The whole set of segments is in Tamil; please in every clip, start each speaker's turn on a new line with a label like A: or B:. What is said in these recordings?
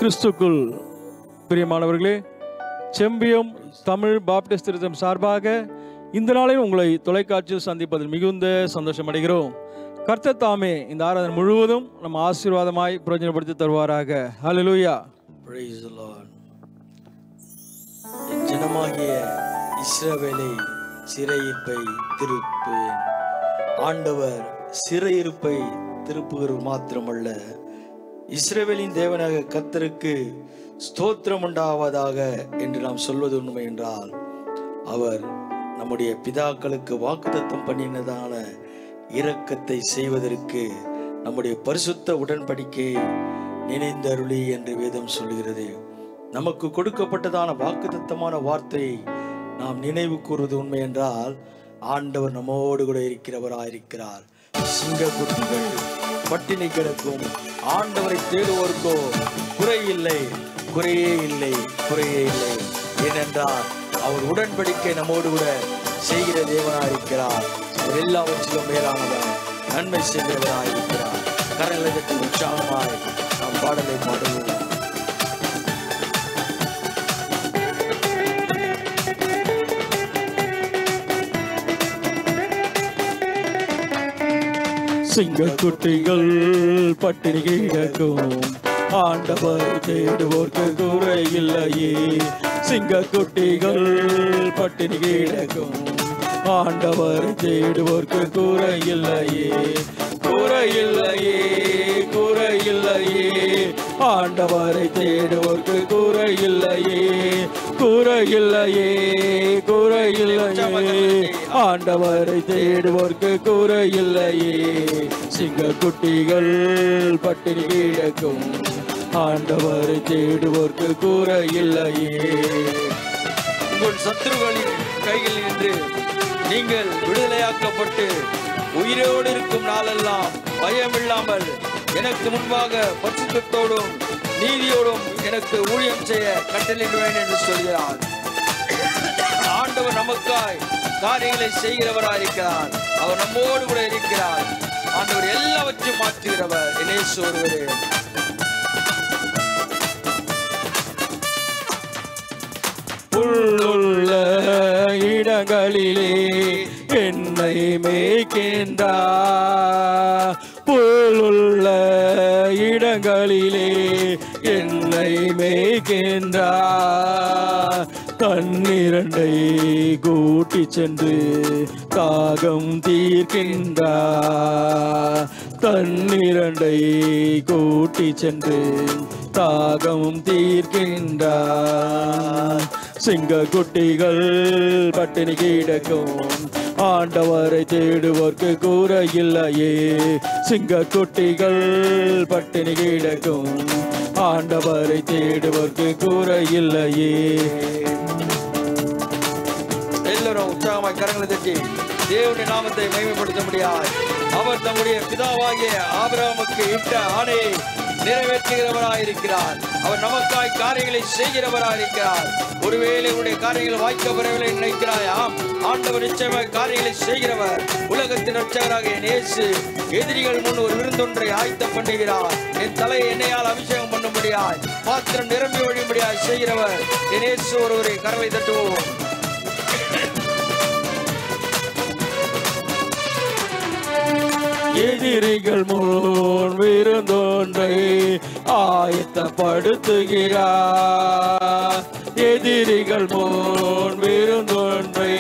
A: கிறிஸ்துக்குள் பிரியமானவர்களே, செம்பியம் தமிழ் பாப்டிஸ்ட் திருச்சபை சார்பாக இந்த நாளில் உங்களை தொலைக்காட்சியில் சந்திப்பதில் மிகுந்த சந்தோஷம் அடைகிறோம். கர்த்தர் தாமே இந்த ஆராதனை முழுவதும் நம்ம ஆசீர்வாதமாய் பிரயோஜனப்படுத்தி தருவாராக. ஹல்லேலூயா.
B: Praise the Lord. என் ஜனமாகிய இஸ்ரவேலை சிறையிருப்பை திருப்பேன். ஆண்டவர் சிறையிருப்பை திருப்புகிறவர் மாத்திரமல்ல, இஸ்ரவேலின் தேவனாக கர்த்தருக்கு ஸ்தோத்திரம் உண்டாவதாக என்று நாம் சொல்வது உண்மை என்றால், அவர் நம்முடைய பிதாக்களுக்கு வாக்குத்தத்தம் பண்ணினதான இரக்கத்தை செய்வதற்கு நம்முடைய பரிசுத்த உடன்படிக்கையை நினைந்தருளி என்று வேதம் சொல்கிறது. நமக்கு கொடுக்கப்பட்டதான வாக்குத்தத்தமான வார்த்தையை நாம் நினைவு கூறுவது உண்மை என்றால், ஆண்டவர் நம்மோடு கூட இருக்கிறவராயிருக்கிறார். சிங்கக்குட்டிகள் பட்டினி கிடக்கும் ஆண்டவரை தேடுவோருக்கோ குறையில்லை, குறையே இல்லை, குறையே இல்லை. ஏனென்றால் அவர் உடன்படிக்கை நம்மோடு கூட செய்கிற தேவனாயிருக்கிறார். அவர் எல்லாவற்றிலும் மேலானவர், நன்மை செய்கிறவராயிருக்கிறார். கரங்களை கட்டி உற்சாகமாய் நாம் பாடலை பாடுவோம்.
A: சிங்கக்குட்டிகள் பட்டினி கிடக்கும் ஆண்டவர் தேடுவோர்க்கு குறையில்லையே. சிங்கக்குட்டிகள் பட்டினி கிடக்கும் ஆண்டவர் தேடுவோர்க்கு குறையில்லையே, குறையில்லையே, குறையில்லையே. ஆண்டவரை தேடுவோர்க்கு குறையில்லையே, குறையில்லையே, குறையில்லையே. ஆண்டவரை தேடுவோர்க்கு குறையில்லையே. சிங்கக்குட்டிகள் பட்டினி கிடக்கும் ஆண்டவரை தேடுவோர்க்கு குறையில்லையே.
B: உங்கள் சத்துருக்களின் கையில் நின்று நீங்கள் விடுதலையாக்கப்பட்டு உயிரோடு இருக்கும் நாளெல்லாம் பயமில்லாமல் எனக்கு முன்பாக பரிசுத்தத்தோடும் நீதியோடும் எனக்கு ஊழியம் செய்ய கட்டளையிடுவேன் என்று சொல்கிறார். ஆண்டவர் நமக்காய் காரியங்களை செய்கிறவராயிருக்கிறார். அவர் நம்மோடு கூட இருக்கிறார். ஆண்டவர் எல்லாவற்றையும் மாற்றுகிறவர். இயேசு ஒருவரே.
A: புல்லுள்ள இடங்களிலே என்னை மேய்க்கின்றார். புல்லுள்ள இடங்களிலே என்னை மேய்க்கின்றார். தண்ணீரண்டை கூட்டி சென்று தாகம் தீர்க்கின்றார். தண்ணீரண்டை கூட்டி சென்று தாகம் தீர்க்கின்றார். சிங்கக்குட்டிகள் பட்டினி கிடக்கும் ஆண்டவரை தேடுவோர்க்கு குறையில்லையே. சிங்கக்குட்டிகள் பட்டினி கிடக்கும் ஆண்டவரை தேடுவோர்க்கு குறையில்லையே.
B: எல்லாரும் உற்சாகமாய் கரங்களை தட்டி தேவனுடைய நாமத்தை மகிமைப்படுத்த முடியாது. அவர் தம்முடைய பிதாவாகிய ஆபிரகாமுக்கு இட்ட ஆணையை நிறைவேற்றுகிறவராயிருக்கிறார். அவர் நமக்காய் காரியங்களை செய்கிறவராயிருக்கிறார். ஒருவேளை உன்னுடைய காரியங்கள் வாய்க்க வரவில்லை நினைக்கிறாயா? ஆண்டவர் நிச்சயமாக காரியங்களை செய்கிறவர். உலகத்தின் ரட்சகராக என் இயேசு எதிரிகள் முன் ஒரு விருந்தொன்றை ஆயத்தம் பண்ணுகிறார். என் தலையை எண்ணெயால் அபிஷேகம் பண்ண முடியாது, பாத்திரம் நிரம்பி ஒழியும்படியாக செய்கிறவர் என் இயேசு ஒருவரை. கரவை தட்டுவோம்.
A: எதிரிகள் முன் விருந்தொன்றை ஆயத்தப்படுத்துகிறார். எதிரிகள் முன் விருந்தொன்றை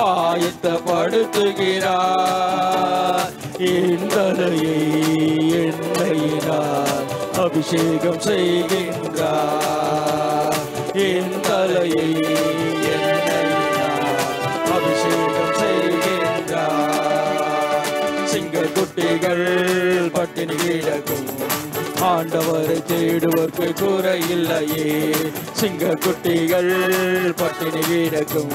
A: ஆயத்தப்படுத்துகிறார். என் தலையை எண்ணெயினால் அபிஷேகம் செய்கின்றார். என் தலையை எண்ணெயினால் அபிஷேகம் செய்கின்றார். சிங்கக்குட்டிகள் பட்டினி கிடக்கும் ஆண்டவரை தேடுவோர்க்கு குறையில்லையே. சிங்கக்குட்டிகள் பட்டினி கிடக்கும்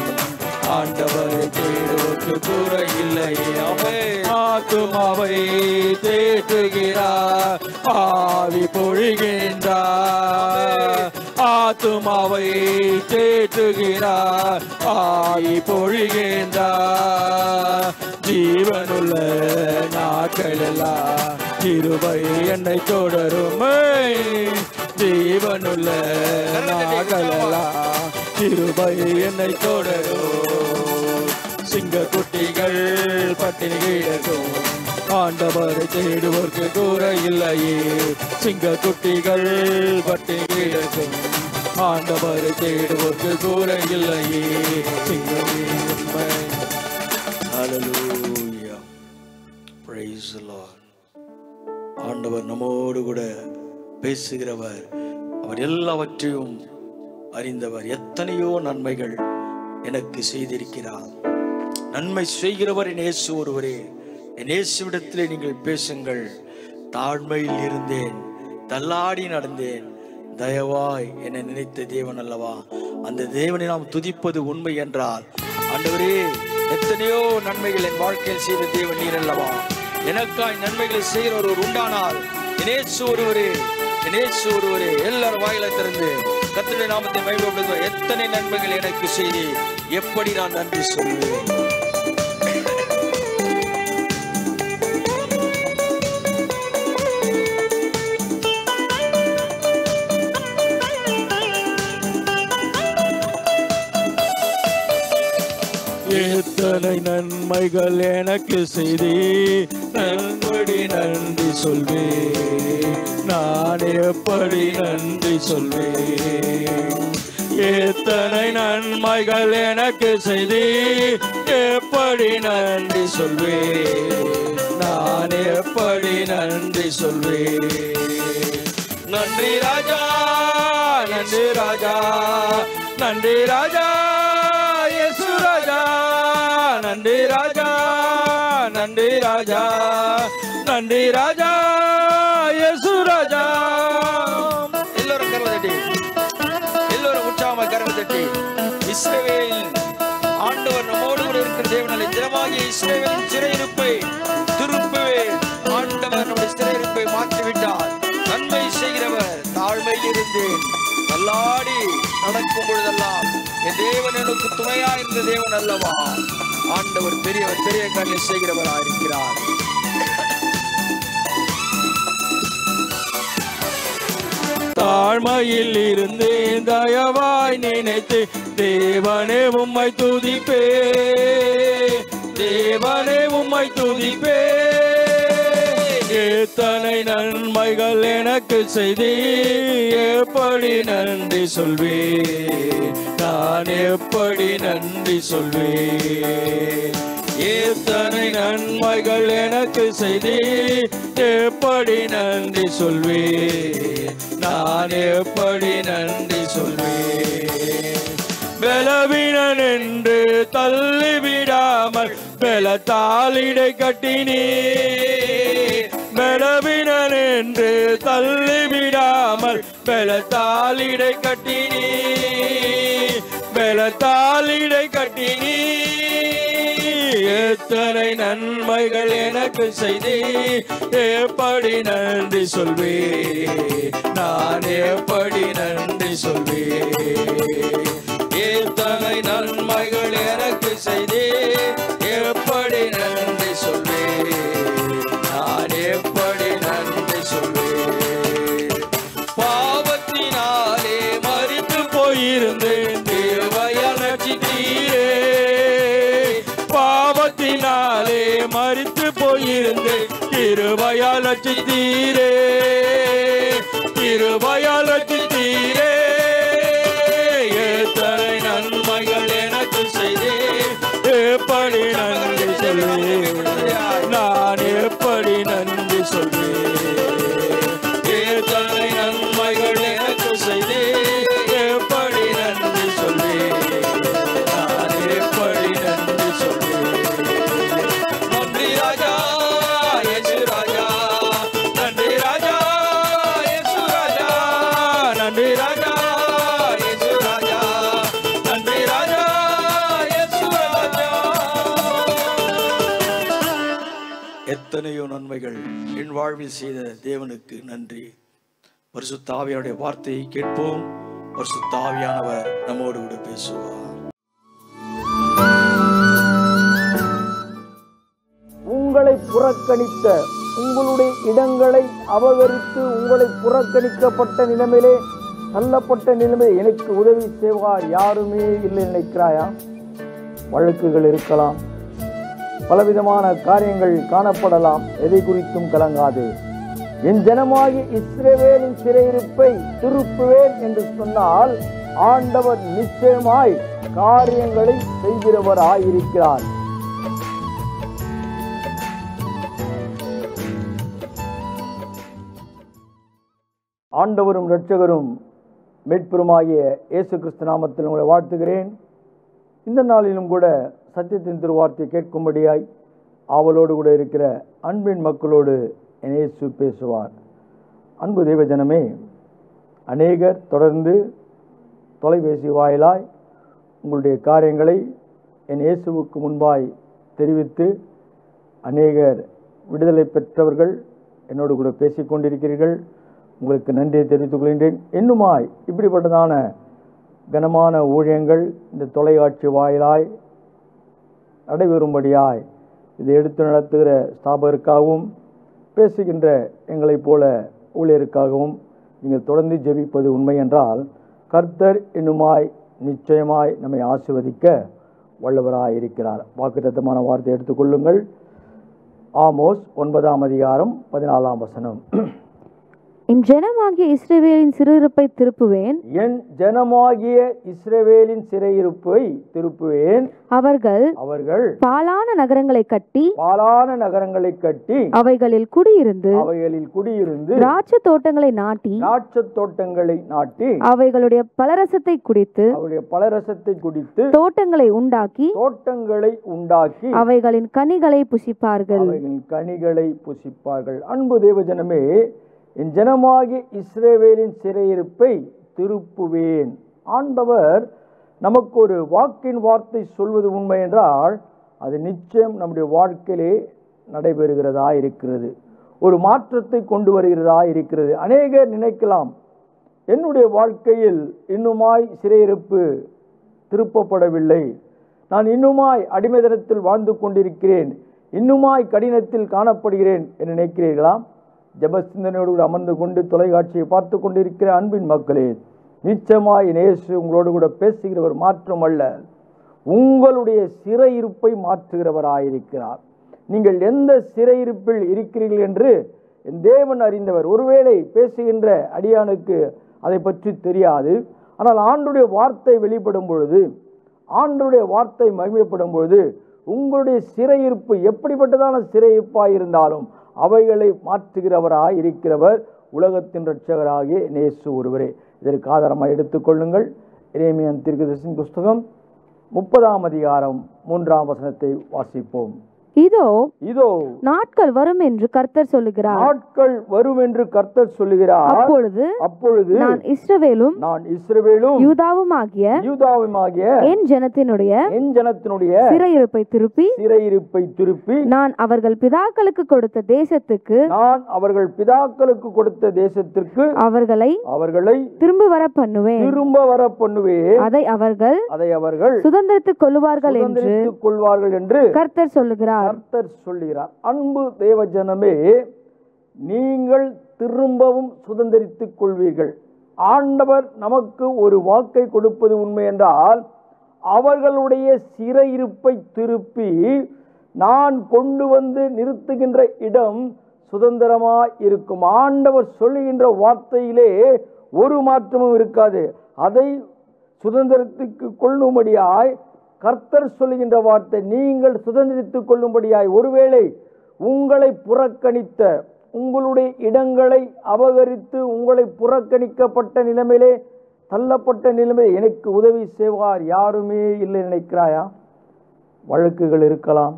A: ஆண்டவரை தேடுவோர்க்கு குறையில்லையே. ஆத்துமாவை தேற்றுகிறார், ஆவி பொழிகின்றார். ஆத்துமாவை தேற்றுகிறார், ஆவி பொழிகின்றார். ஜீவனுள்ள நாட்களெல்லாம் கிருபை என்னை தொடருமே. ஜீவனுள்ள நாகளெல்லாம் கிருபை என்னை தொடரும். சிங்க குட்டிகள் பட்டினி கிடக்கும், ஆண்டவரை தேடுவோர்க்கு கூரை இல்லையே. சிங்க குட்டிகள் பட்டினி கிடக்கும், ஆண்டவரை தேடுவோர்க்கு கூரை இல்லையே. சிங்கமே உண்மை. Hallelujah. Praise the Lord. ஆண்டவர் நம்மோடு கூட பேசுகிறவர், அவர் எல்லாவற்றையும் அறிந்தவர். எத்தனையோ நன்மைகள் எனக்கு செய்திருக்கிறார். நன்மை செய்கிறவர் என் இயேசு ஒருவரே. என் இயேசுவிடத்திலே நீங்கள் பேசுங்கள். தாழ்மையில் இருந்தேன், தள்ளாடி நடந்தேன், தயவாய் என்னை நினைத்த தேவன் அல்லவா. அந்த தேவனை நாம் துதிப்பது உண்மை என்றால், ஆண்டவரே எத்தனையோ நன்மைகள் என் வாழ்க்கையில் செய்த தேவன் நீர் அல்லவா. எனக்காய் நன்மைகளை செய்கிற ஒருவர் உண்டானால் என் இயேசு ஒருவரே, என் இயேசு ஒருவரே. எல்லாரும் வாயிலை திறந்து கர்த்தருடைய நாமத்தை மகிமைப்படுத்துவார். எத்தனை நன்மைகள் எனக்கு செய்தி, எப்படி நான் நன்றி சொல்வேன். எத்தனை நன்மைகள் எனக்கு செய்தி, நன்கொடி நன்றி சொல்வேன். நான் எப்படி நன்றி சொல்வேன். எத்தனை நன்மைகள் எனக்கு செய்தி, எப்படி நன்றி சொல்வேன். நான் எப்படி நன்றி சொல்வேன். நன்றி ராஜா, நன்றி ராஜா, நன்றி ராஜா, இயேசு ராஜா. நன்றி ராஜா, நன்றி ராஜா, நன்றி ராஜா, இயேசு ராஜா. எல்லோரும் கரங்களை தட்டி, எல்லோரும் உற்சாகமாக கரங்களை தட்டி. இஸ்ரவேல் ஆண்டவர் நம்மோடு கூட இருக்கிற தேவனாலே தினமாகிய இஸ்ரவேலின் சிறையிருப்பை திருப்புவேன். ஆண்டவர் நம்முடைய சிறையிருப்பை மாற்றிவிட்டார். நன்மை செய்கிறவர். தாழ்மையில் இருந்தேன், தள்ளாடி நடக்கும் பொழுதெல்லாம் என் தேவன் எனக்கு துணையா இருந்த தேவன் அல்லவா. ஆண்டவர் பெரியவர், பெரிய காரியங்களை செய்கிறவராக இருக்கிறார். தாழ்மையில் இருந்தேன், தயவாய் நினைத்து தேவனே உம்மை துதிப்பே, தேவனே உம்மை துதிப்பே. எத்தனை நன்மைகள் எனக்கு செய்தி, எப்படி நன்றி சொல்வேன். நான் எப்படி நன்றி சொல்வேன். எத்தனை நன்மைகள் எனக்கு செய்தி, எப்படி நன்றி சொல்வேன். நான் எப்படி நன்றி சொல்வேன். பலவீனன் என்று தள்ளிவிடாமல் பலத்தால் இடை கட்டினே. பலவீனன் என்று தள்ளிவிடாமல் பலத்தால் இடை கட்டினே. பலத்தால் இடை கட்டினே. எத்தனை நன்மைகள் எனக்கு செய்தி, எப்படி நன்றி சொல்வேன். நான் எப்படி நன்றி சொல்வேன். எத்தனை நன்மைகள் எனக்கு செய்தி, எப்படி நன்றி சொல்வேன். நான் எப்படி நன்றி சொல்வேன். பாவத்தினாலே மரித்து போயிருந்தேன், தேவையான ரட்சித்தீரே. பாவத்தினாலே மரித்து போயிருந்தேன், கிருபையால் ரட்சித்தீரே. கிருபையால் ரட்சித்தீரே. எத்தனை நன்மைகள் எனக்கு செய்தே, எப்படி நன்றி சொல்வேன். நான் எப்படி நன்றி சொல்வேன். எத்தனை நன்மைகள் எனக்கு செய்தே, எப்படி நன்றி சொல்வேன். நான் எப்படி நன்றி சொல்வேன். நன்றி ராஜா, இயேசு ராஜா. நன்றி ராஜா, இயேசு ராஜா. நன்றி ராஜா, இயேசு ராஜா. நன்றி ராஜா, இயேசு ராஜா. எத்தனையோ நன்மைகள் என் வாழ்வில் செய்த தேவனுக்கு நன்றி. பரிசுத்த ஆவியானுடைய வார்த்தையை கேட்போம். பரிசுத்த ஆவியானவர் நம்மோடு கூட பேசுவார்.
C: உங்களை புறக்கணித்த உங்களுடைய இடங்களை அபகரித்து உங்களை புறக்கணிக்கப்பட்ட நிலைமையிலே தள்ளப்பட்ட நிலைமை எனக்கு உதவி செய்வார் யாருமே இல்லை நினைக்கிறாயா? வழக்குகள் இருக்கலாம், பலவிதமான காரியங்கள் காணப்படலாம். எதை குறித்தும் கலங்காதே. என் ஜனமாகி இஸ்ரவேலின் சிறையிருப்பை திருப்புவேன் என்று சொன்னால் ஆண்டவர் நிச்சயமாய் காரியங்களை செய்கிறவராயிருக்கிறார். ஆண்டவரும் இரட்சகரும் மீட்பெருமாகிய இயேசு கிறிஸ்து நாமத்தில் உங்களை வாழ்த்துகிறேன். இந்த நாளிலும் கூட சத்தியத்தின் திருவார்த்தை கேட்கும்படியாய் ஆவலோடு கூட இருக்கிற அன்பின் மக்களோடு இயேசு பேசுவார். அன்பு தேவஜனமே, அநேகர் தொடர்ந்து தொலைபேசி வாயிலாய் உங்களுடைய காரியங்களை என் இயேசுவுக்கு முன்பாய் தெரிவித்து அநேகர் விடுதலை பெற்றவர்கள் என்னோடு கூட பேசிக்கொண்டிருக்கிறீர்கள். உங்களுக்கு நன்றியை தெரிவித்துக் கொள்கின்றேன். இன்னுமாய் இப்படிப்பட்டதான கனமான ஊழியங்கள் இந்த தொலைக்காட்சி வாயிலாய் நடைபெறும்படியாய் இதை எடுத்து நடத்துகிற ஸ்தாபகருக்காகவும் பேசுகின்ற எங்களைப் போல ஊழியருக்காகவும் நீங்கள் தொடர்ந்து ஜெபிப்பது உண்மை என்றால் கர்த்தர் இன்னுமாய் நிச்சயமாய் நம்மை ஆசீர்வதிக்க வல்லவராயிருக்கிறார். வாக்குத்தத்தமான வார்த்தை எடுத்துக்கொள்ளுங்கள். ஆமோஸ் 9:14.
D: என் ஜனமாகிய இஸ்ரவேலின் சிறையிருப்பை திருப்புவேன்.
C: என் ஜனமாகிய இஸ்ரவேலின் சிறையிருப்பை திருப்புவேன்.
D: அவர்கள் பாழான நகரங்களை கட்டி அவைகளில் குடியிருந்து திராட்சை தோட்டங்களை நாட்டி அவைகளுடைய பலரசத்தை குடித்து தோட்டங்களை உண்டாக்கி அவைகளின் கனிகளை புசிப்பார்கள்.
C: அன்பு தேவஜனமே, என் ஜனமாகிய இஸ்ரவேலின் சிறையிருப்பை திருப்புவேன். ஆண்டவர் நமக்கு ஒரு வாக்கின் வார்த்தை சொல்வது உண்மை என்றால் அது நிச்சயம் நம்முடைய வாழ்க்கையிலே நடைபெறுகிறதா இருக்கிறது, ஒரு மாற்றத்தை கொண்டு வருகிறதா இருக்கிறது. அநேகர் நினைக்கலாம், என்னுடைய வாழ்க்கையில் இன்னுமாய் சிறையிருப்பு திருப்பப்படவில்லை, நான் இன்னுமாய் அடிமைதனத்தில் வாழ்ந்து கொண்டிருக்கிறேன், இன்னுமாய் கடினத்தில் காணப்படுகிறேன் என்று நினைக்கிறீர்களா? ஜெபசிந்தனையோடு அமர்ந்து கொண்டு தொலைக்காட்சியை பார்த்து கொண்டிருக்கிற அன்பின் மக்களே, நிச்சயமாய் இயேசு உங்களோடு கூட பேசுகிறவர் மாற்றம் அல்ல, உங்களுடைய சிறையிருப்பை மாற்றுகிறவராயிருக்கிறார். நீங்கள் எந்த சிறையிருப்பில் இருக்கிறீர்கள் என்று என் தேவன் அறிந்தவர். ஒருவேளை பேசுகின்ற அடியானுக்கு அதை பற்றி தெரியாது. ஆனால் ஆண்டவருடைய வார்த்தை வெளிப்படும் பொழுது, ஆண்டவருடைய வார்த்தை மகிமைப்படும் பொழுது உங்களுடைய சிறையிருப்பு எப்படிப்பட்டதான சிறையிருப்பாய் இருந்தாலும் அவைகளை மாற்றுகிறவராய் இருக்கிறவர் உலகத்தின் இரட்சகராகிய இயேசு ஒருவரே. இதற்கு ஆதாரமாக எடுத்துக்கொள்ளுங்கள். எரேமியா தீர்க்கதரிசியின் புஸ்தகம் 30:3 வாசிப்போம்.
D: இதோ நாட்கள் வரும் என்று கர்த்தர் சொல்லுகிறார். அப்பொழுது நான் இஸ்ரவேலும் யூதாவுமாகிய என் ஜனத்தினுடைய சிறையிருப்பை திருப்பி நான் அவர்கள் பிதாக்களுக்கு கொடுத்த தேசத்துக்கு அவர்களை திரும்ப வர பண்ணுவேன். அதை அவர்கள் சுதந்திரத்துக் கொள்வார்கள் என்று கர்த்தர் சொல்லுகிறார்.
C: அன்பு தேவ ஜனமே, நீங்கள் திரும்பவும் சுதந்திரித்துக் கொள்வீர்கள். ஆண்டவர் நமக்கு ஒரு வாக்கை கொடுப்பது உண்மை என்றால் அவர்களுடைய சிறையிருப்பை திருப்பி நான் கொண்டு வந்து நிறுத்துகின்ற இடம் சுதந்திரமாய் இருக்கும். ஆண்டவர் சொல்லுகின்ற வார்த்தையிலே ஒரு மாற்றமும் இருக்காது. அதை சுதந்திரத்துக்கு கொள்ளும்படியாய் கர்த்தர் சொல்லுகின்ற வார்த்தை நீங்கள் சுதந்திரித்துக் கொள்ளும்படியாய். ஒருவேளை உங்களை புறக்கணித்த, உங்களுடைய இடங்களை அபகரித்து உங்களை புறக்கணிக்கப்பட்ட நிலைமையிலே தள்ளப்பட்ட நிலைமை எனக்கு உதவி செய்வார் யாருமே இல்லை நினைக்கிறாயா? வழக்குகள் இருக்கலாம்,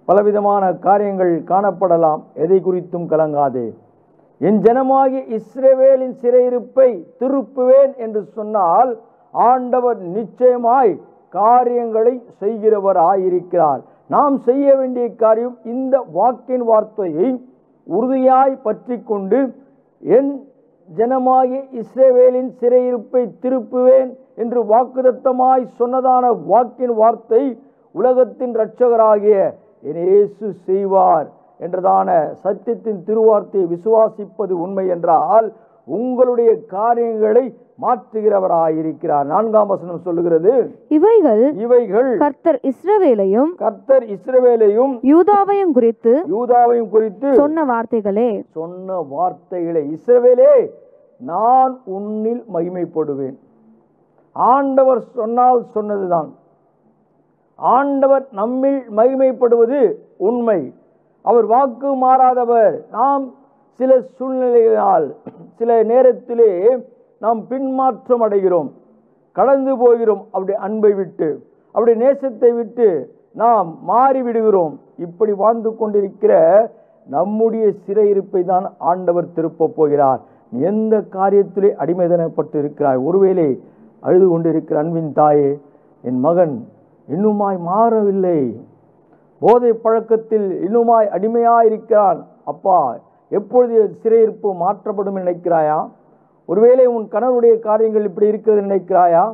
C: பலவிதமான காரியங்கள் காணப்படலாம். எதை குறித்தும் கலங்காதே. என் ஜனமாகிய இஸ்ரவேலின் சிறையிருப்பை திருப்புவேன் என்று சொன்னால் ஆண்டவர் நிச்சயமாய் காரியங்களை செய்கிறவராயிருக்கிறார். நாம் செய்ய வேண்டிய காரியம் இந்த வாக்கின் வார்த்தையை உறுதியாய் பற்றி கொண்டு என் ஜனமாகிய இஸ்ரவேலின் சிறையிருப்பை திருப்புவேன் என்று வாக்குத்தத்தமாய் சொன்னதான வாக்கின் வார்த்தை உலகத்தின் இரட்சகராகிய இயேசு செய்வார். என்றதான சத்தியத்தின் திருவார்த்தையை விசுவாசிப்பது உண்மை என்றால் உங்களுடைய காரியங்களை மாற்றுகிறவராயிருக்கிறார். 4ஆம் வசனம் சொல்லுகிறது, இவைகள் கர்த்தர் இஸ்ரவேலையும் யூதாவையும் குறித்து சொன்ன வார்த்தைகளே. இஸ்ரவேலே, நான் உன்னில் மகிமைப்படுவேன். ஆண்டவர் சொன்னால் சொன்னதுதான். ஆண்டவர் நம்மில் மகிமைப்படுவது உண்மை. அவர் வாக்கு மாறாதவர். நாம் சில சூழ்நிலைகளால் சில நேரத்திலே நாம் பின்மாற்றம் அடைகிறோம், கடந்து போகிறோம். அப்படி அன்பை விட்டு, அப்படி நேசத்தை விட்டு நாம் மாறிவிடுகிறோம். இப்படி வாழ்ந்து கொண்டிருக்கிற நம்முடைய சிறையிருப்பை தான் ஆண்டவர் திருப்ப போகிறார். எந்த காரியத்திலே அடிமைதனப்பட்டு இருக்கிறாய்? ஒருவேளை அழுது கொண்டிருக்கிற அன்பின் தாயே, என் மகன் இன்னுமாய் மாறவில்லை, போதை பழக்கத்தில் இன்னுமாய் அடிமையாயிருக்கிறான். அப்பா, எப்பொழுது சிறையிருப்பு மாற்றப்படும் நினைக்கிறாயா? ஒருவேளை உன் கணவனுடைய காரியங்கள் இப்படி இருக்கிறது நினைக்கிறாயா?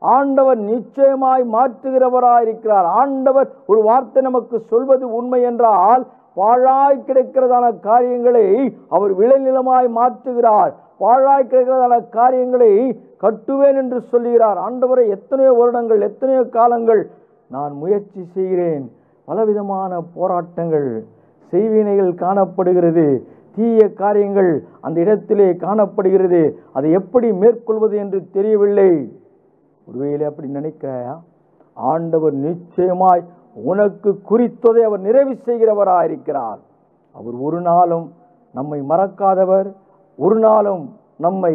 C: ஆண்டவர் நிச்சயமாய் மாற்றுகிறவராயிருக்கிறார். ஆண்டவர் ஒரு வார்த்தை நமக்கு சொல்வது உண்மை என்றால் பாழாய் கிடைக்கிறதான காரியங்களை அவர் விளைநிலமாய் மாற்றுகிறார். பாழாய் கிடைக்கிறதான காரியங்களை கட்டுவேன் என்று சொல்லுகிறார். ஆண்டவரை, எத்தனையோ வருடங்கள், எத்தனையோ காலங்கள் நான் முயற்சி செய்கிறேன், பலவிதமான போராட்டங்கள், செய்வினைகள் காணப்படுகிறது, தீய காரியங்கள் அந்த இடத்திலே காணப்படுகிறது, அதை எப்படி மேற்கொள்வது என்று தெரியவில்லை. ஒருவேளை அப்படி நினைக்கிறாயா? ஆண்டவர் நிச்சயமாய் உனக்கு குறித்ததை அவர் நிறைவு செய்கிறவராயிருக்கிறார். அவர் ஒரு நாளும் நம்மை மறக்காதவர், ஒரு நாளும் நம்மை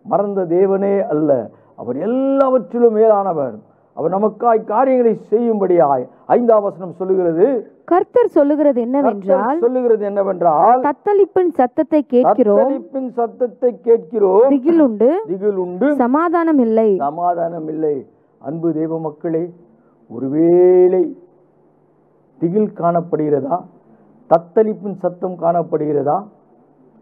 C: மறந்த தேவனே அல்ல. அவர் எல்லாவற்றிலும் மேலானவர். அவர் நமக்காய் காரியங்களை செய்யும்படியாய் 5ஆம் வசனம் சொல்லுகிறது, கர்த்தர் சொல்லுகிறது என்னவென்றால் தத்தளிப்பின் சத்தத்தை கேட்கிறோம், திகிலுண்டு சமாதானம் இல்லை. அன்பு தேவ மக்களே, ஒருவேளை திகில் காணப்படுகிறதா? தத்தளிப்பின் சத்தம் காணப்படுகிறதா?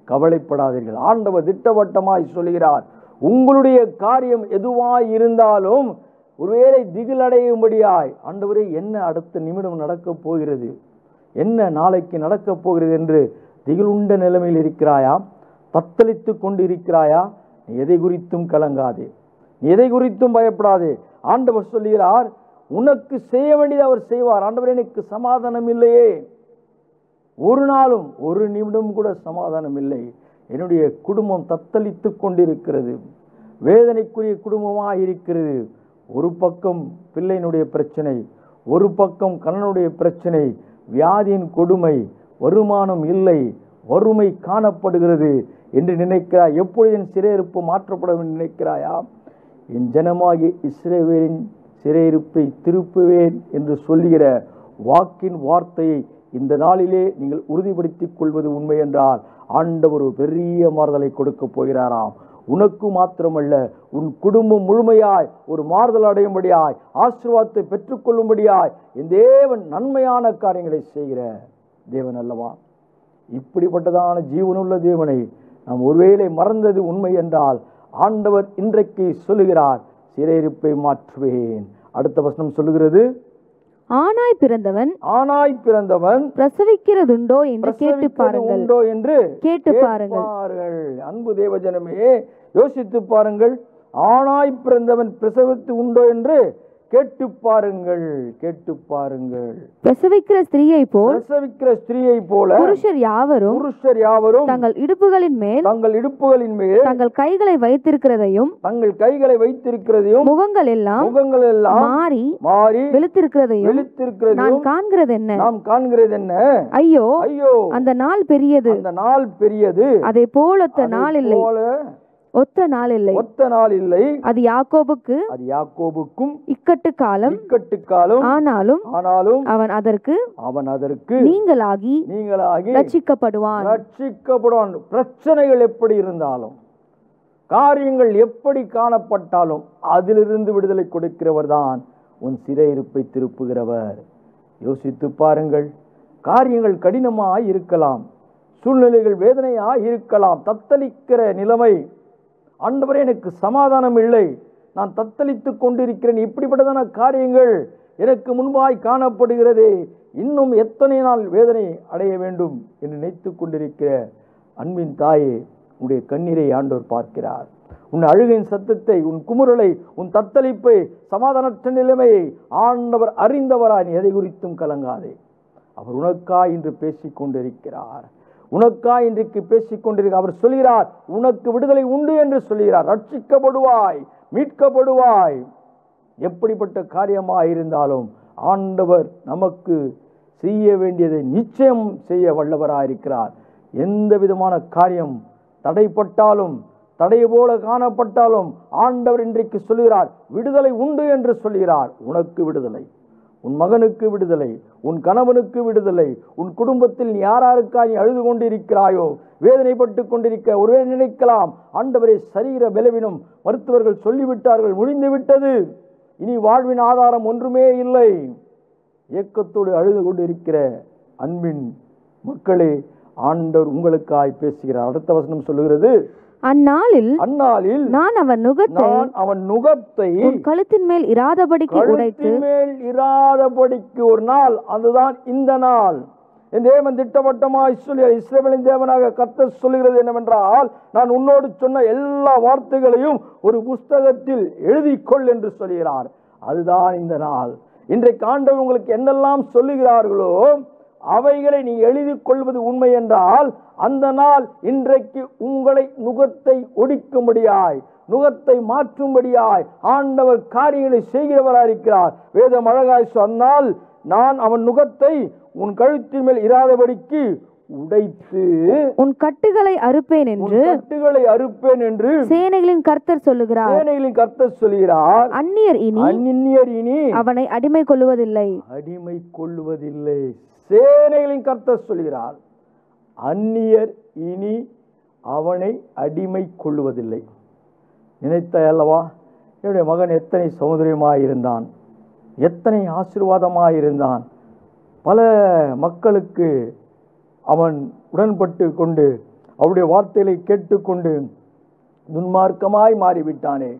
C: கவலைப்படாதீர்கள். ஆண்டவர் திட்டவட்டமாய் சொல்கிறார், உங்களுடைய காரியம் எதுவாய் இருந்தாலும் ஒருவேளை திகில் அடையும்படியாய், ஆண்டவரே, என்ன அடுத்த நிமிடம் நடக்கப் போகிறது, என்ன நாளைக்கு நடக்கப் போகிறது என்று திகிலுண்ட நிலைமையில் இருக்கிறாயா? தத்தளித்து கொண்டு இருக்கிறாயா? நீ எதை குறித்தும் கலங்காதே, நீ எதை குறித்தும் பயப்படாதே. ஆண்டவர் சொல்கிறார், உனக்கு செய்ய வேண்டியது அவர் செய்வார். ஆண்டவரே, எனக்கு சமாதானம் இல்லையே, ஒரு நாளும் ஒரு நிமிடம் கூட சமாதானம் இல்லை, என்னுடைய குடும்பம் தத்தளித்து கொண்டிருக்கிறது, வேதனைக்குரிய குடும்பமாக இருக்கிறது. ஒரு பக்கம் பிள்ளையினுடைய பிரச்சனை, ஒரு பக்கம் கணவனுடைய பிரச்சனை, வியாதியின் கொடுமை, வருமானம் இல்லை, வறுமை காணப்படுகிறது என்று நினைக்கிறாய். எப்பொழுது என் சிறையிருப்பு மாற்றப்படும் என்று நினைக்கிறாயா? என் ஜனமாகிய இஸ்ரவேலின் சிறையிருப்பை திருப்புவேன் என்று சொல்லுகிற வாக்கின் வார்த்தையை இந்த நாளிலே நீங்கள் உறுதிப்படுத்திக் கொள்வது உண்மை என்றால் ஆண்டவர் ஒரு பெரிய மாறுதலை கொடுக்க போகிறாராம். உனக்கு மாத்திரமல்ல, உன் குடும்பம் முழுமையாய் ஒரு மாறுதல் அடையும்படியாய், ஆசீர்வாதத்தை பெற்றுக்கொள்ளும்படியாய் என் தேவன் நன்மையான காரியங்களை செய்கிற தேவன் அல்லவா? இப்படிப்பட்டதான ஜீவனுள்ள தேவனை நாம் ஒருவேளை மறந்தது உண்மை என்றால் ஆண்டவர் இன்றைக்கு சொல்லுகிறார், சிறையிருப்பை மாற்றுவேன். அடுத்த வசனம் சொல்லுகிறது, ஆனாய் பிறந்தவன் பிரசவிக்கிறதுண்டோ என்று கேட்டு பாருங்கள். அன்பு தேவஜனமே, யோசித்து பாருங்கள். ஆனாய் பிறந்தவன் பிரசவித்து உண்டோ என்று கேட்டு பாருங்கள். பிரசவிக்கிற ஸ்திரீயை போல புருஷர் யாவரும் தங்கள் இடுப்புகளின் மேல் தங்கள் கைகளை வைத்திருக்கிறதையும் முகங்கள் எல்லாம் மாறி வெளுத்திருக்கிறதையும் நாம் காண்கிறது என்ன? ஐயோ, அந்த நாள் பெரியது, அதை போல ஒத்த நாள் இல்லை. அது யாக்கோபுக்கும் இக்கட்டு காலம். ஆனாலும் அவன் அதற்கு நீங்களாகி ரட்சிக்கப்படுவான். பிரச்சனைகள் எப்படி இருந்தாலும், காரியங்கள் எப்படி காணப்பட்டாலும் அதிலிருந்து விடுதலை கொடுக்கிறவர் தான் உன் சிறையிருப்பை திருப்புகிறவர். யோசித்து பாருங்கள். காரியங்கள் கடினமாய் இருக்கலாம், சூழ்நிலைகள் வேதனையாய் இருக்கலாம், தத்தளிக்கிற நிலைமை, ஆண்டவரே எனக்கு சமாதானம் இல்லை, நான் தத்தளித்து கொண்டிருக்கிறேன், இப்படிப்பட்டதான காரியங்கள் எனக்கு முன்பாய் காணப்படுகிறதே, இன்னும் எத்தனை நாள் வேதனை அடைய வேண்டும் என்று நினைத்துக் கொண்டிருக்கிற அன்பின் தாயே, உன்னுடைய கண்ணீரை ஆண்டவர் பார்க்கிறார். உன் அழுகையின் சத்தத்தை, உன் குமுறலை, உன் தத்தளிப்பை, சமாதானற்ற நிலைமையை ஆண்டவர் அறிந்தவராய். நீ எதை குறித்தும் கலங்காதே. அவர் உனக்காய் இன்று பேசிக் கொண்டிருக்கிறார். உனக்காய் இன்றைக்கு பேசிக் கொண்டிருக்கிறார். அவர் சொல்கிறார், உனக்கு விடுதலை உண்டு என்று சொல்கிறார். ரட்சிக்கப்படுவாய், மீட்கப்படுவாய். எப்படிப்பட்ட காரியமாக இருந்தாலும் ஆண்டவர் நமக்கு செய்ய வேண்டியதை நிச்சயம் செய்ய வல்லவராயிருக்கிறார். எந்த விதமான காரியம் தடைப்பட்டாலும், தடை போல காணப்பட்டாலும் ஆண்டவர் இன்றைக்கு சொல்கிறார், விடுதலை உண்டு என்று சொல்கிறார். உனக்கு விடுதலை, உன் மகனுக்கு விடுதலை, உன் கணவனுக்கு விடுதலை, உன் குடும்பத்தில் நீ யாராருக்காக நீ அழுது கொண்டிருக்கிறாயோ, வேதனைப்பட்டு கொண்டிருக்க ஒருவேளை நினைக்கலாம், ஆண்டவரே சரீர பலவீனம், மருத்துவர்கள் சொல்லிவிட்டார்கள், முடிந்து விட்டது, இனி வாழ்வின் ஆதாரம் ஒன்றுமே இல்லை. ஏக்கத்தோடு அழுது கொண்டிருக்கிற அன்பின் மக்களே, ஆண்டவர் உங்களுக்காய் பேசுகிறார். அடுத்த வசனம் சொல்லுகிறது,
D: அந்நாளில்
C: நான் அவன் நுகத்தை
D: கழுத்தின் மேல் இராதபடிக்கு
C: ஒரு நாள், அதுதான் இந்த நாள். என் தேவன் திட்டவட்டமாய் சொல்லி, இஸ்ரவேலின் தேவனாக கர்த்தர் சொல்லுகிறது என்னவென்றால், நான் உன்னோடு சொன்ன எல்லா வார்த்தைகளையும் ஒரு புஸ்தகத்தில் எழுதிக்கொள் என்று சொல்கிறார். அதுதான் இந்த நாள். இன்றைக்கு ஆண்டவர் உங்களுக்கு என்னெல்லாம் சொல்லுகிறார்களோ அவைகளை நீ எழுதி கொள்வது உண்மை என்றால், அந்த நாள் இன்றைக்கு உங்களை நுகத்தை ஒடிக்கும்படியாய், நுகத்தை மாற்றும்படியாய் ஆண்டவர் காரியங்களை செய்கிறவராயிருக்கிறார். வேதம் அழகாய் சொன்னால், நான் அவன் நுகத்தை உன் கழுத்தின் மேல் இராதபடிக்கு உடைத்து
D: உன் கட்டுகளை அறுப்பேன் என்று சேனைகளின் கர்த்தர் சொல்லுகிறார். அந்நியர் இனி அவனை அடிமை கொள்ளுவதில்லை.
C: சேனைகளின் கர்த்தர் சொல்கிறார், அந்நியர் இனி அவனை அடிமை கொள்ளுவதில்லை. நினைத்த அல்லவா, என்னுடைய மகன் எத்தனை சௌந்தரியமாயிருந்தான், எத்தனை ஆசீர்வாதமாயிருந்தான், பல மக்களுக்கு அவன் உடன்பட்டு கொண்டு அவருடைய வார்த்தைகளை கேட்டுக்கொண்டு துன்மார்க்கமாய் மாறிவிட்டானே,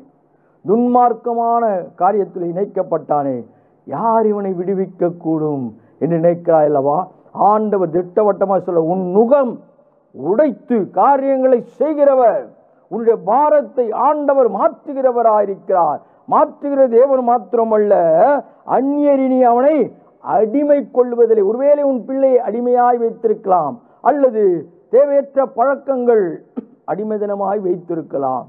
C: துன்மார்க்கமான காரியத்தில் இணைக்கப்பட்டானே, யார் இவனை விடுவிக்க கூடும் என்று நினைக்கிறாய் அல்லவா? ஆண்டவர் திட்டவட்டமாக சொல்ல, உன் நுகம் உடைத்து காரியங்களை செய்கிறவர், உன்னுடைய பாரத்தை ஆண்டவர் மாற்றுகிறவராயிருக்கிறார். மாற்றுகிற தேவன் மாத்திரமல்ல, அந்நியரினி அவனை அடிமை கொள்வதில்லை. ஒருவேளை உன் பிள்ளையை அடிமையாய் வைத்திருக்கலாம், அல்லது தேவையற்ற பழக்கங்கள் அடிமைதனமாய் வைத்திருக்கலாம்.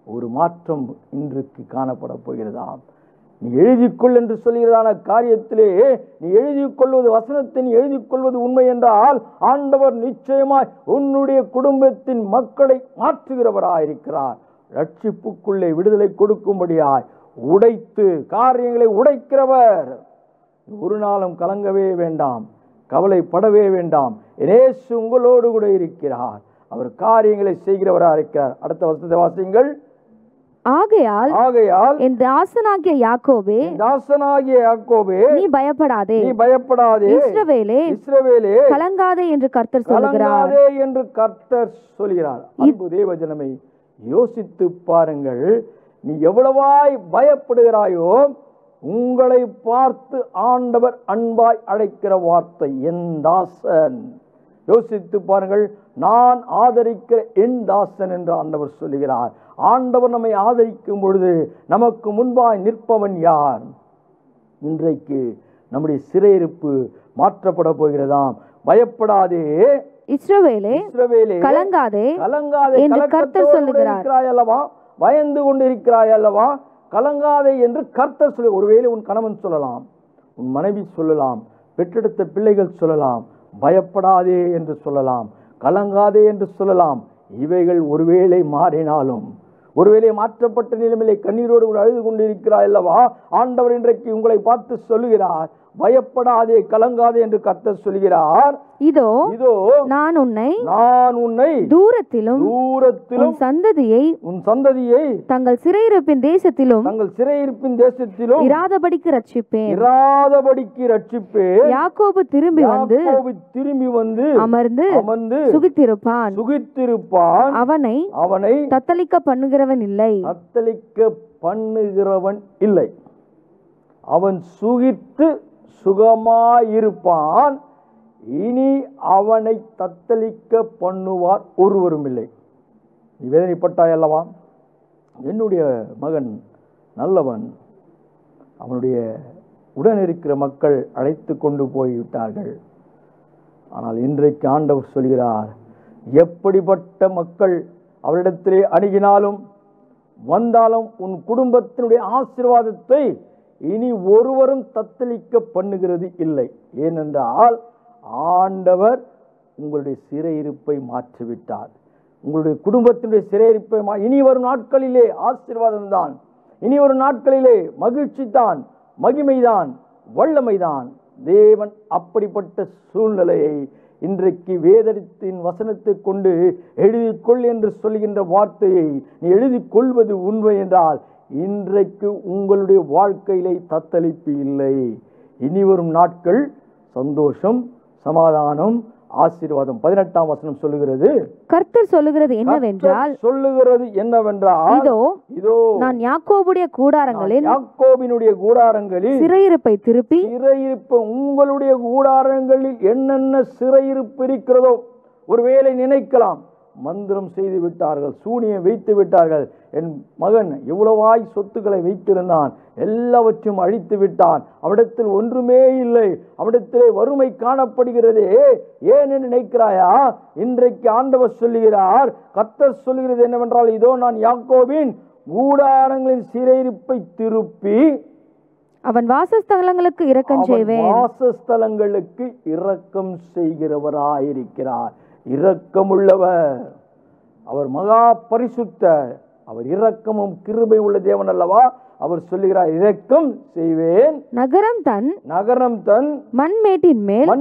C: ஒரு மாற்றம் இன்றைக்கு காணப்பட போகிறதாம். நீ எழுதிக்கொள் என்று சொல்கிறதான காரியத்திலே நீ எழுதிக் கொள்வது, வசனத்தை நீ எழுதிக் கொள்வது உண்மை என்றால், ஆண்டவர் நிச்சயமாய் உன்னுடைய குடும்பத்தின் மக்களை மாற்றுகிறவராயிருக்கிறார். ரட்சிப்புக்குள்ளே விடுதலை கொடுக்கும்படியாய் உடைத்து காரியங்களை உடைக்கிறவர். ஒரு நாளும் கலங்கவே வேண்டாம், கவலைப்படவே வேண்டாம். இயேசு உங்களோடு கூட இருக்கிறார். அவர் காரியங்களை செய்கிறவராக இருக்கிறார். அடுத்த வசனத்தை வாசியுங்கள்.
D: ஆகையால் என் தாசனாகிய யாக்கோபே,
C: நீ பயப்படாதே,
D: இஸ்ரவேலே கலங்காதே என்று கர்த்தர்
C: சொல்கிறார். அன்பு தேவஜனமே, யோசித்து பாருங்கள். நீ எவ்வளவாய் பயப்படுகிறாயோ, உங்களை பார்த்து ஆண்டவர் அன்பாய் அழைக்கிற வார்த்தை என் தாசன். யோசித்து பாருங்கள். நான் ஆதரிக்கிற என் தாசன் என்று ஆண்டவர் சொல்லுகிறார். ஆண்டவர் நம்மை ஆதரிக்கும் பொழுது நமக்கு முன்பாய் நிற்பவன் யார்? இன்றைக்கு நம்முடைய சிறையிருப்பு மாற்றப்பட போகிறதாம். பயப்படாதே
D: இஸ்ரவேலே, கலங்காதே என்று கர்த்தர் சொல்லுகிறார்
C: அல்லவா? பயந்து கொண்டிருக்கிறாய் அல்லவா? கலங்காதே என்று கர்த்தர் சொல்லி. ஒருவேளை உன் கணவன் சொல்லலாம், உன் மனைவி சொல்லலாம், பெற்றெடுத்த பிள்ளைகள் சொல்லலாம், பயப்படாதே என்று சொல்லலாம், கலங்காதே என்று சொல்லலாம். இவைகள் ஒருவேளை மாறினாலும், ஒருவேளை மாற்றப்பட்ட நிலைமையிலே கண்ணீரோடு அழுது கொண்டிருக்கிறாய் அல்லவா? ஆண்டவர் இன்றைக்கு உங்களை பார்த்து சொல்லுகிறார், பயப்படாதே, கலங்காதே என்று கர்த்தர் சொல்கிறார்.
D: இதோ நான் உன்னை தூரத்திலும் உன் சந்ததியை தங்கள் சிறையிருப்பின் தேசத்திலும் இராதபடிக்கு ரட்சிப்பேன். யாக்கோபு திரும்பி வந்து அமர்ந்து சுகித்திருப்பான். அவனை தத்தளிக்க பண்ணுகிறவன் இல்லை.
C: அவன் சுகித்து சுகமாயிருப்பான், இனி அவனை தத்தளிக்க பண்ணுவார் ஒருவரும் இல்லை. நீ வேதனைப்பட்டாய் அல்லவா? என்னுடைய மகன் நல்லவன், அவனுடைய உடன் இருக்கிற மக்கள் அழைத்து கொண்டு போய்விட்டார்கள். ஆனால் இன்றைக்கு ஆண்டவர் சொல்கிறார், எப்படிப்பட்ட மக்கள் அவரிடத்திலே அணுகினாலும் வந்தாலும் உன் குடும்பத்தினுடைய ஆசீர்வாதத்தை இனி ஒருவரும் தத்தளிக்க பண்ணுகிறது இல்லை. ஏனென்றால் ஆண்டவர் உங்களுடைய சிறையிருப்பை மாற்றிவிட்டார். உங்களுடைய குடும்பத்தினுடைய சிறையிருப்பை இனி வரும் நாட்களிலே ஆசீர்வாதம் தான், இனி வரும் நாட்களிலே மகிழ்ச்சி தான், மகிமைதான், வல்லமைதான். தேவன் அப்படிப்பட்ட சூழ்நிலையை இன்றைக்கு வேதத்தின் வசனத்தை கொண்டு எழுதிக்கொள் என்று சொல்கின்ற வார்த்தையை நீ எழுதிக் கொள்வது உண்மை என்றால் இன்றைக்கு உங்களுடைய வாழ்க்கையிலே தத்தளிப்பு இல்லை. இனி வரும் நாட்கள் சந்தோஷம், சமாதானம், ஆசீர்வாதம். 18ஆம் வசனம் சொல்லுகிறது,
D: கர்த்தர் சொல்லுகிறது என்னவென்றால்
C: இதோ
D: நான் யாக்கோபுடைய கூடாரங்களில் சிறையிருப்பை திருப்பி,
C: உங்களுடைய கூடாரங்களில் என்னென்ன சிறையிருப்பு இருக்கிறதோ, ஒருவேளை நினைக்கலாம் மந்திரம் செய்து விட்டார்கள், சூனியம் வைத்து விட்டார்கள், என் மகன் எவ்வளவாய் சொத்துக்களை வைத்திருந்தான், எல்லாவற்றையும் அழித்து விட்டான், அவனிடத்தில் ஒன்றுமே இல்லை, அவனிடத்திலே வறுமை காணப்படுகிறதே, ஏன் என்று நினைக்கிறாயா? இன்றைக்கு ஆண்டவர் சொல்லுகிறார், கர்த்தர் சொல்லுகிறது என்னவென்றால், இதோ நான் யாக்கோபின் கூடாரங்களின் சிறையிருப்பை திருப்பி
D: அவன் வாசஸ்தலங்களுக்கு இரக்கம் செய்வேன்.
C: வாசஸ்தலங்களுக்கு இரக்கம் செய்கிறவராயிருக்கிறார். இரக்கமுள்ளவர், அவர் மகா பரிசுத்தர், அவர் இரக்கமும் கிருபை உள்ள தேவன் அல்லவா? அவர் சொல்லுகிறார், இரக்கம் செய்வேன்.
D: நகரம் தன்
C: மண்மேட்டின் மேல்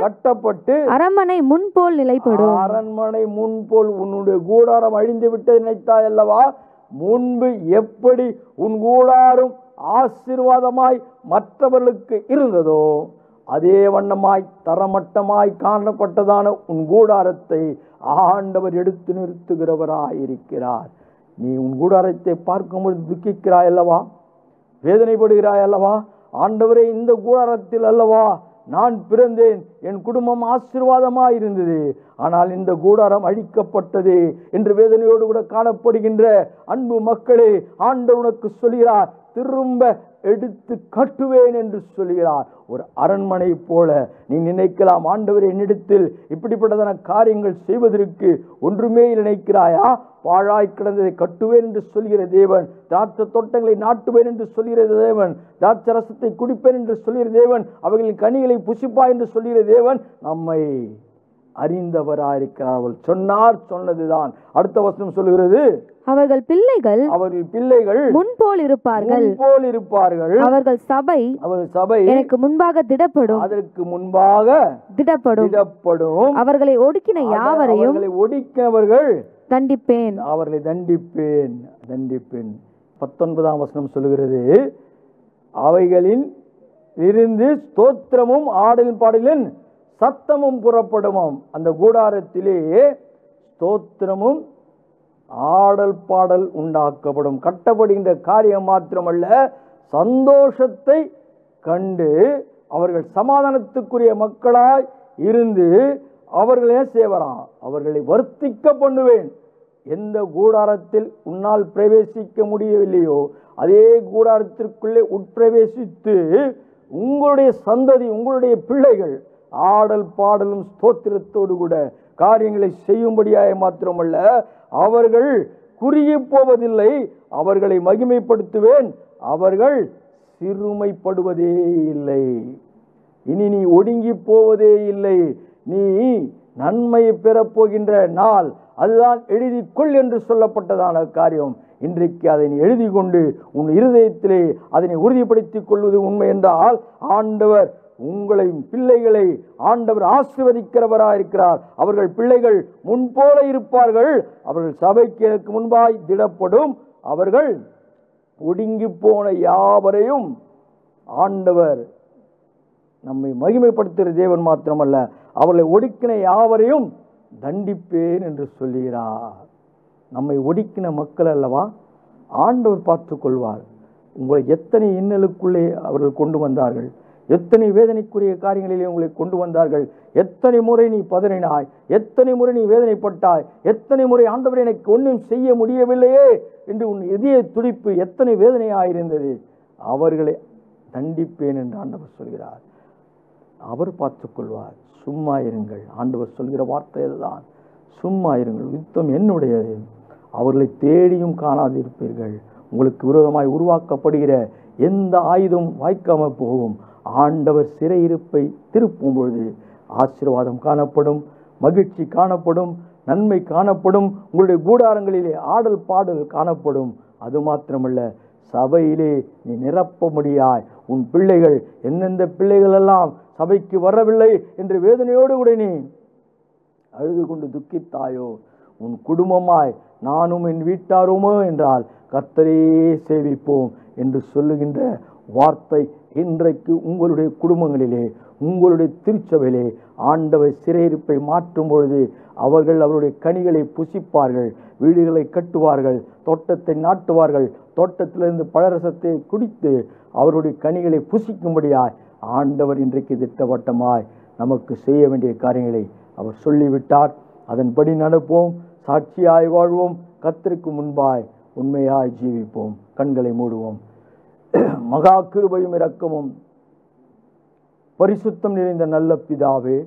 D: கட்டப்பட்டு அரண்மனை முன்போல் நிலைப்படும்.
C: அரண்மனை முன்போல் உன்னுடைய கூடாரம் அழிந்து விட்டு நினைத்தாய் அல்லவா? முன்பு எப்படி உன் கூடாரம் ஆசீர்வாதமாய் மற்றவர்களுக்கு இருந்ததோ அதே வண்ணமாய் தரமட்டமாய் காணப்பட்டதான உன் கூடாரத்தை ஆண்டவர் எடுத்து நிறுத்துகிறவராயிருக்கிறார். நீ உன் கூடாரத்தை பார்க்கும்பொழுது துக்கிக்கிறாய் அல்லவா? வேதனைப்படுகிறாய் அல்லவா? ஆண்டவரே, இந்த கூடாரத்தில் அல்லவா நான் பிறந்தேன், என் குடும்பம் ஆசீர்வாதமாய் இருந்தது, ஆனால் இந்த கூடாரம் அழிக்கப்பட்டது என்று வேதனையோடு கூட காணப்படுகின்ற அன்பு மக்களே, ஆண்டவர் உனக்கு சொல்கிறார், திரும்ப எடுத்து கட்டுவேன் என்று சொல்கிறார். ஒரு அரண்மனை போல நீ நினைக்கலாம், ஆண்டவர் என்னிடத்தில் இப்படிப்பட்டதான காரியங்கள் செய்வதற்கு ஒன்றுமே நினைக்கிறாயா? பாழாய் கிடந்ததை கட்டுவேன் என்று சொல்கிற தேவன், திராட்சை தோட்டங்களை நாட்டுவேன் என்று சொல்கிற தேவன், திராட்சை ரசத்தை குடிப்பேன் என்று சொல்கிற தேவன், அவைகளின் கனிகளை புசிப்பா என்று சொல்கிற தேவன் நம்மை அறிந்தவராயிருக்கிறார்கள். சொன்னார், சொன்னதுதான். அடுத்த வசனம் சொல்லுகிறது,
D: அவர்கள் பிள்ளைகள் முன்போல் இருப்பார்கள், அவர்கள் சபை எனக்கு முன்பாக திடப்படும்,
C: அதற்கு முன்பாக திடப்படும்.
D: அவர்களை ஒடுக்கின யாவரையும்
C: ஒடுக்கினவர்கள்
D: தண்டிப்பேன்,
C: அவர்களை தண்டிப்பேன். 19ஆம் வசனம் சொல்லுகிறது, அவைகளில் இருந்து ஸ்தோத்திரமும் ஆடல் பாடலின் சத்தமும் புறப்படுமாம். அந்த கூடாரத்திலே ஸ்தோத்திரமும் ஆடல் பாடல் உண்டாக்கப்படும். கட்டப்படுகின்ற காரியம் மாத்திரமல்ல, சந்தோஷத்தை கண்டு அவர்கள் சமாதானத்துக்குரிய மக்களாய் இருந்து அவர்களே சேவராம், அவர்களை வர்த்திக்க பண்ணுவேன். எந்த கூடாரத்தில் உன்னால் பிரவேசிக்க முடியவில்லையோ அதே கூடாரத்திற்குள்ளே உட்பிரவேசித்து உங்களுடைய சந்ததி, உங்களுடைய பிள்ளைகள் ஆடல் பாடலும் ஸ்தோத்திரத்தோடு கூட காரியங்களை செய்யும்படியாய் மாத்திரமல்ல, அவர்கள் குறுகி போவதில்லை, அவர்களை மகிமைப்படுத்துவேன், அவர்கள் சிறுமைப்படுவதே இல்லை. இனி நீ ஒடுங்கி போவதே இல்லை. நீ நன்மையை பெறப்போகின்ற நாள் அதுதான் எழுதிக்கொள் என்று சொல்லப்பட்டதான காரியம். இன்றைக்கு அதை நீ எழுதி கொண்டு உன் இருதயத்திலே அதனை உறுதிப்படுத்திக் கொள்வது உண்மை என்றால், ஆண்டவர் உங்களை பிள்ளைகளை ஆண்டவர் ஆசீர்வதிக்கிறவராயிருக்கிறார். அவர்கள் பிள்ளைகள் முன்போல இருப்பார்கள், அவர்கள் சபைக்கு எனக்கு முன்பாய் திடப்படும், அவர்கள் ஒடுங்கி போன யாவரையும் ஆண்டவர் நம்மை மகிமைப்படுத்துகிற தேவன் மாத்திரமல்ல, அவர்களை ஒடுக்கின யாவரையும் தண்டிப்பேன் என்று சொல்கிறார். நம்மை ஒடுக்கின மக்கள் அல்லவா ஆண்டவர் பார்த்து கொள்வார். உங்களை எத்தனை இன்னலுக்குள்ளே அவர்கள் கொண்டு வந்தார்கள், எத்தனை வேதனைக்குரிய காரியங்களிலே உங்களை கொண்டு வந்தார்கள். எத்தனை முறை நீ பதறினாய், எத்தனை முறை நீ வேதனைப்பட்டாய், எத்தனை முறை ஆண்டவர் எனக்கு ஒன்றும் செய்ய முடியவில்லையே என்று உன் இதய துடிப்பு எத்தனை வேதனையாயிருந்தது. அவர்களை தண்டிப்பேன் என்று ஆண்டவர் சொல்கிறார். அவர் பார்த்துக்கொள்வார். சும்மா இருங்கள். ஆண்டவர் சொல்கிற வார்த்தை அதுதான், சும்மா இருங்கள், யுத்தம் என்னுடையது, அவர்களை தேடியும் காணாதிருப்பீர்கள். உங்களுக்கு விரோதமாய் உருவாக்கப்படுகிற எந்த ஆயுதம் வாய்க்காமல் போகும். ஆண்டவர் சிறையிருப்பை திருப்பும் பொழுது ஆசீர்வாதம் காணப்படும், மகிழ்ச்சி காணப்படும், நன்மை காணப்படும். உங்களுடைய கூடாரங்களிலே ஆடல் பாடல் காணப்படும். அது மாத்திரமல்ல, சபையிலே நீ நிரப்ப முடியாய். உன் பிள்ளைகள் எந்தெந்த பிள்ளைகள் எல்லாம் சபைக்கு வரவில்லை என்று வேதனையோடு கூட நீ அழுது கொண்டு துக்கித்தாயோ, உன் குடும்பமாய் நானும் என் வீட்டாருமோ என்றால் கர்த்தரே சேவிப்போம் என்று சொல்லுகின்ற வார்த்தை இன்றைக்கு உங்களுடைய குடும்பங்களிலே, உங்களுடைய திருச்சபையிலே ஆண்டவர் சிறையிருப்பை மாற்றும் பொழுது அவர்கள் அவருடைய கனிகளை புசிப்பார்கள், வீடுகளை கட்டுவார்கள், தோட்டத்தை நாட்டுவார்கள், தோட்டத்திலிருந்து பழரசத்தை குடித்து அவருடைய கனிகளை புசிக்கும்படியாய் ஆண்டவர் இன்றைக்கு திட்டவட்டமாய் நமக்கு செய்ய வேண்டிய காரியங்களை அவர் சொல்லிவிட்டார். அதன்படி நடப்போம், சாட்சியாய் வாழ்வோம், கர்த்தருக்கு முன்பாய் உண்மையாய் ஜீவிப்போம். கண்களை மூடுவோம். மகா கிருபையும் இரக்கமும் பரிசுத்தம் நிறைந்த நல்ல பிதாவே,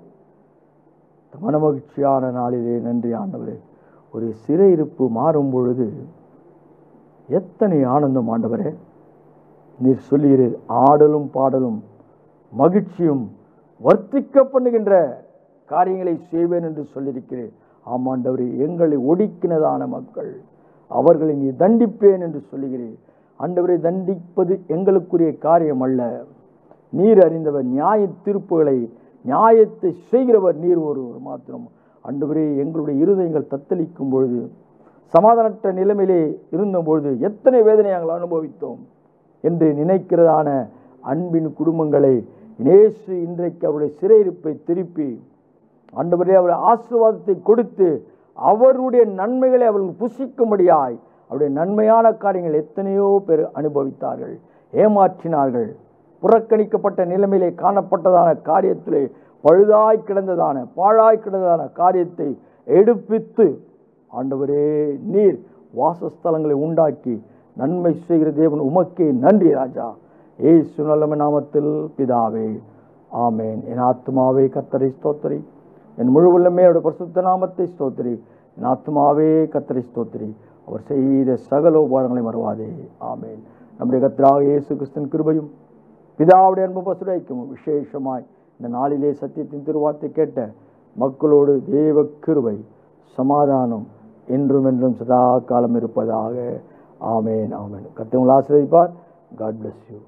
C: மனமகிழ்ச்சியான நாளிலே நன்றி ஆண்டவரே. ஒரு சிறையிருப்பு மாறும் பொழுது எத்தனை ஆனந்தம் ஆண்டவரே. நீர் சொல்லுகிறீர், ஆடலும் பாடலும் மகிழ்ச்சியும் வர்த்திக்க பண்ணுகின்ற காரியங்களை செய்வேன் என்று சொல்லியிருக்கிறேன். ஆமாண்டவரே, எங்களை ஒடுக்கினதான மக்கள் அவர்களை நீ தண்டிப்பேன் என்று சொல்லுகிறேன். ஆண்டவரை தண்டிப்பது எங்களுக்குரிய காரியம் அல்ல. நீர் அறிந்தவர், நியாய தீர்ப்புகளை நியாயத்தை செய்கிறவர் நீர் ஒருவர் மாத்திரம். ஆண்டவரே, எங்களுடைய இருதயங்கள் தத்தளிக்கும் பொழுது, சமாதானற்ற நிலைமையிலே இருந்தபொழுது எத்தனை வேதனை நாங்கள் அனுபவித்தோம் என்று நினைக்கிறதான அன்பின் குடும்பங்களை இயேசு இன்றைக்கு அவருடைய சிறையிருப்பை திருப்பி ஆண்டவரே அவருடைய ஆசீர்வாதத்தை கொடுத்து அவருடைய நன்மைகளை அவர்கள் புசிக்கும்படியாய் அவருடைய நன்மையான காரியங்கள் எத்தனையோ பேர் அனுபவித்தார்கள், ஏமாற்றினார்கள். புறக்கணிக்கப்பட்ட நிலைமையிலே காணப்பட்டதான காரியத்திலே பழுதாய் கிடந்ததான பாழாய் கிடந்ததான காரியத்தை எடுப்பித்து ஆண்டவரே நீர் வாசஸ்தலங்களை உண்டாக்கி நன்மை செய்கிற தேவன் உமக்கே நன்றி ராஜா. ஏசு நல்ல நாமத்தில் பிதாவே, ஆமேன். என் ஆத்மாவே கர்த்தரை ஸ்தோத்திரி, என் முழு உள்ளமே அவருடைய பரிசுத்த நாமத்தை ஸ்தோத்திரி. என் ஆத்மாவே கர்த்தரை ஸ்தோத்திரி, அவர் செய்த சகல உபகாரங்களை மறவாதே. ஆமேன். நம்முடைய கர்த்தராகிய இயேசு கிறிஸ்துவின் கிருபையும் பிதாவுடைய அன்பும் பரிசுத்தமும் விசேஷமாய் இந்த நாளிலே சத்தியத்தின் திருவார்த்தை கேட்ட மக்களோடு தேவ கிருபை சமாதானம் என்றும் என்றும் சதா காலம் இருப்பதாக. ஆமேன், ஆமேன். கர்த்தர் உங்களை ஆசீர்வதிப்பார். God bless you.